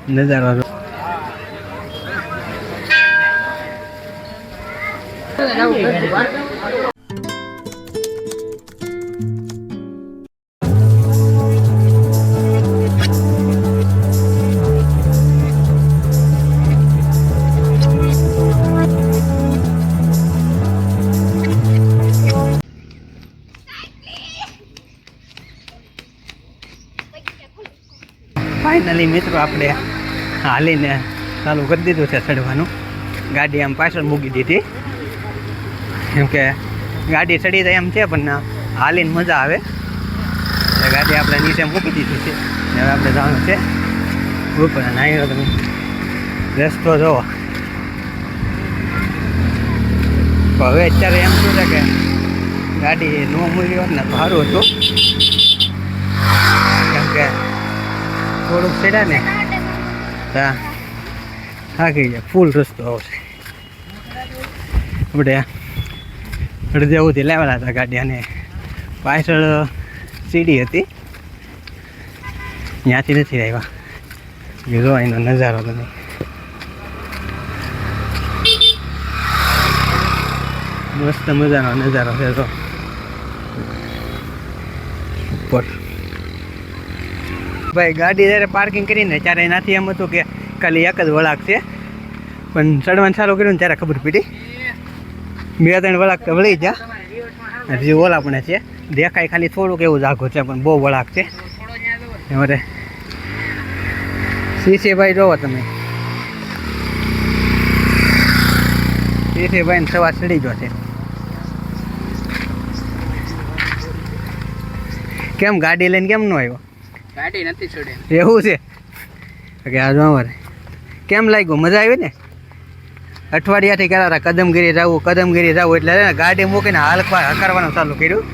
નજારો જો ફાઇનલી મિત્રો આપણે હાલીને ચાલુ કરી દીધું છે ચડવાનું. ગાડી આમ પાછળ મૂકી દીધી કેમ કે ગાડી ચડી જાય એમ છે પણ હાલીને મજા આવે એટલે ગાડી આપણે નીચે મૂકી દીધી છે. હવે આપણે જવાનું છે ઉપર. અને આવ્યો તમે રસ્તો જોવો. હવે અત્યારે એમ શું છે કે ગાડી ન મૂકી હોત ને તો સારું હતું કેમ કે થોડુંક ચડ્યા ને થાકી જાય. ફૂલ રસ્તો આવશે. આપણે અડધે સુધી લાવેલા હતા ગાડી અને પાછળ સીડી હતી ત્યાંથી નથી આવ્યા. જો એનો નજારો તમે મસ્ત મજાનો નજારો છે. તો ઉપર ભાઈ ગાડી જ્યારે પાર્કિંગ કરીને ત્યારે એનાથી એમ હતું કે ખાલી એક જ વળાંક છે પણ ચડવાનું ચાલુ કર્યું ને ત્યારે ખબર પડી 2-3 વળાંક વળી ગયા. હજી ઓલા પણ છે દેખાય ખાલી થોડુંક એવું જાગો છે પણ બહુ વળાંક છે. અમારે સીસીભાઈ જોવો તમે. સીસીભાઈને સવાર ચડી ગયો છે. કેમ ગાડી લઈને કેમ ન આવ્યો? ગાડી નથી છોડે એવું છે કે આ જો અમારે કેમ લાગ્યું? મજા આવી ને? અઠવાડિયાથી કહેતા હતા કદમગીરી જવું એટલે ગાડી મૂકીને હકારવાનું ચાલુ કર્યું.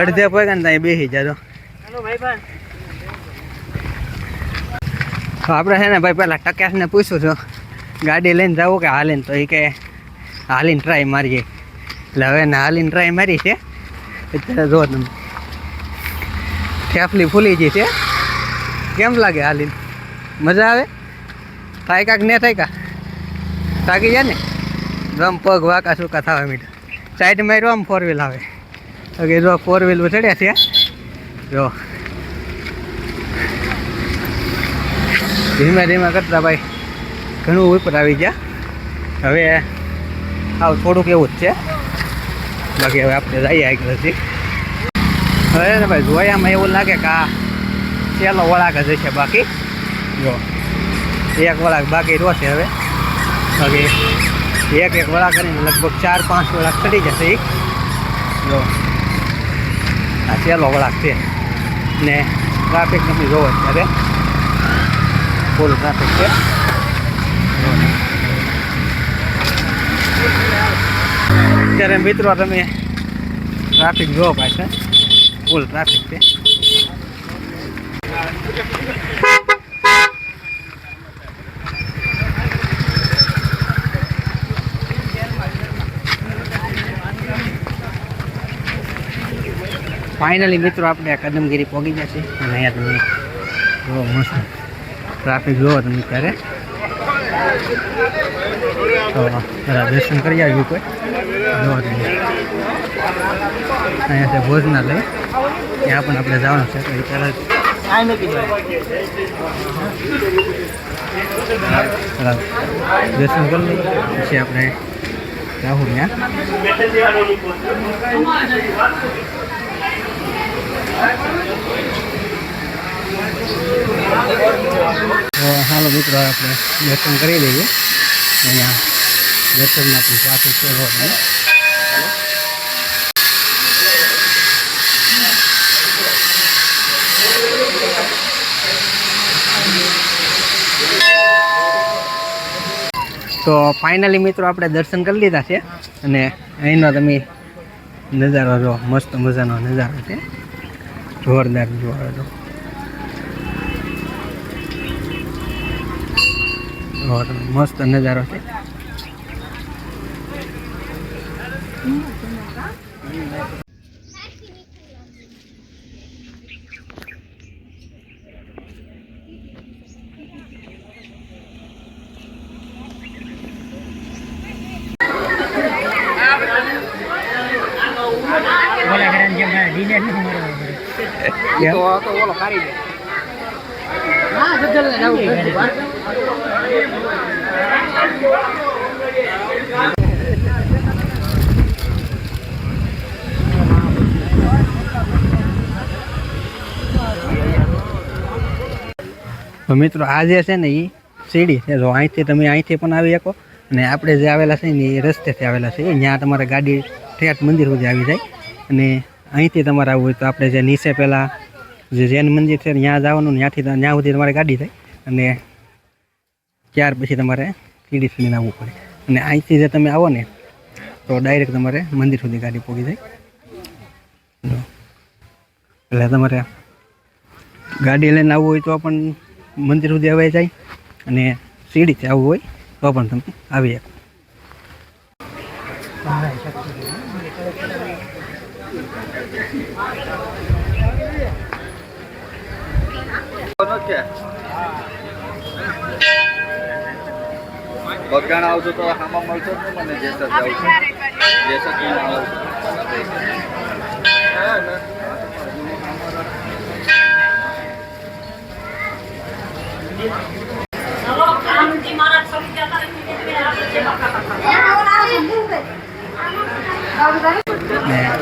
અડધે પગે ને ત્યાં બેસી જાજો. આપણે છે ને ભાઈ પહેલાં ટકેશને પૂછ્યું છું ગાડી લઈને જવું કે હાલીને, તો એ કે હાલીને ટ્રાય મારીએ. એટલે હવે ને હાલીને ટ્રાય મારી છે. અત્યારે જો તમે થેફલી ફૂલી ગઈ છે. કેમ લાગે હાલીને? મજા આવે? થાય કાંક ને થાય કા? થાકી જાય ને? આમ પગ વાંકા સૂકા થવા મીઠા. સાઈડ માર્યો આમ 4 વ્હીલ આવે. કે જો 4 વ્હીલ ચડ્યા છે. જો ધીમે ધીમે કરતા ભાઈ ઘણું ઉપર આવી ગયા. હવે આવ થોડુંક એવું જ છે. બાકી હવે આપણે જઈએ આગળથી. હવે ને ભાઈ જોયામાં એવું લાગે કે આ છેલ્લો વળાંક જ છે. બાકી જો એક વળાંક બાકી રોશે. હવે બાકી એક વળાંક કરીને લગભગ 4-5 વળાંક ચડી જશે. જો આ છેલ્લો વળાંક છે ને ટ્રાફિક તમે જોવો અત્યારે ફૂલ ટ્રાફિક છે. અત્યારે મિત્રો તમે ટ્રાફિક જોવો પાછળ ફૂલ ટ્રાફિક છે. ફાઇનલી મિત્રો આપણે કદમગીરી પહોંચી જશે. અને અહીંયા તમે જોવો મસ્ત ટ્રાફિક જોવો તમે ત્યારે. તો દર્શન કરી આવ્યું કોઈ જોવો તમે. અહીંયા છે ભોજનાલય, ત્યાં પણ આપણે જવાનું છે. તો એ પહેલાં દર્શન કરી લઈએ પછી આપણે જાવું ત્યાં. તો હાલો મિત્રો આપણે દર્શન કરી લઈએ. અહીંયા દર્શનમાં પણ ટ્રાફિક છે. તો ફાઇનલી મિત્રો આપણે દર્શન કરી લીધા છે. અને અહીંનો તમે નજારો જો મસ્ત મજાનો નજારો છે. જોરદાર જોવા જો મસ્ત નજારો છે. તો મિત્રો આ જે છે ને એ સીડી છે. જો અહીંથી તમે અહીંથી પણ આવી શકો અને આપણે જે આવેલા છે ને એ રસ્તેથી આવેલા છે. ત્યાં તમારે ગાડી ઠેઠ મંદિર સુધી આવી જાય અને અહીંથી તમારે આવવું હોય તો આપણે જે નીચે પહેલાં જે જૈન મંદિર છે ત્યાં જવાનું, ત્યાંથી ત્યાં સુધી તમારે ગાડી થાય અને ત્યાર પછી તમારે સીડી સુધીને આવવું પડે. અને અહીંથી જે તમે આવો ને તો ડાયરેક્ટ તમારે મંદિર સુધી ગાડી પહોંચી જાય. એટલે તમારે ગાડી લઈને આવવું હોય તો પણ મંદિર સુધી આવી જાય અને સીડીથી આવવું હોય તો પણ તમે આવી શકો. બગડાણા આવજો તો આમાં મળશો ને મને જેસર જાવ છું જેસર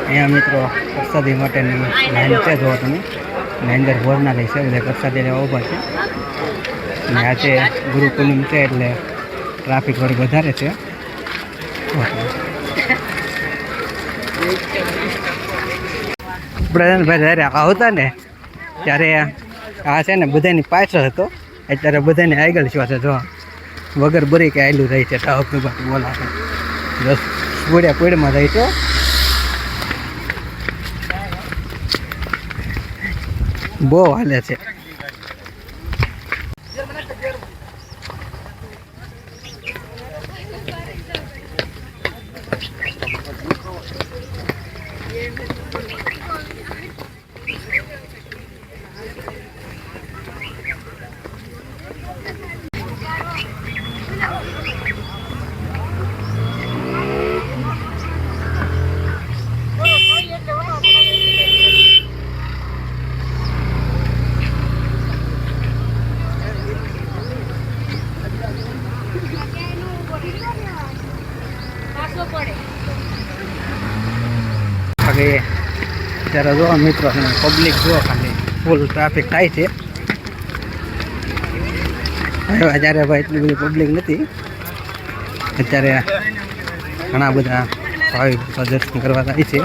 અહીંયા મિત્રો પ્રસાદી માટેની લાઈન છે. જો તમે અને અંદર ભોજના લઈ છે બધા પ્રસાદી લેવા ઊભા છે. અને આજે ગુરુ પૂનમ છે એટલે ટ્રાફિક થોડી વધારે છે. આપણે ભાઈ જ્યારે આવતા ને ત્યારે આ છે ને બધાની પાછળ હતો, અત્યારે બધાને આગળ છો છે. જો વગર બરી કે આયલું રહી છે ટાવક બાકી બોલાવે બસ પૂડ્યા પૂડમાં રહી છે. બહુ હાલે છે. ત્યારે જો મિત્રો પબ્લિક જો ખાલી ફૂલ ટ્રાફિક થાય છે. અત્યારે ભાઈ એટલી બધી પબ્લિક નથી. અત્યારે ઘણા બધા ભાવિક દર્શન કરવા થાય છે.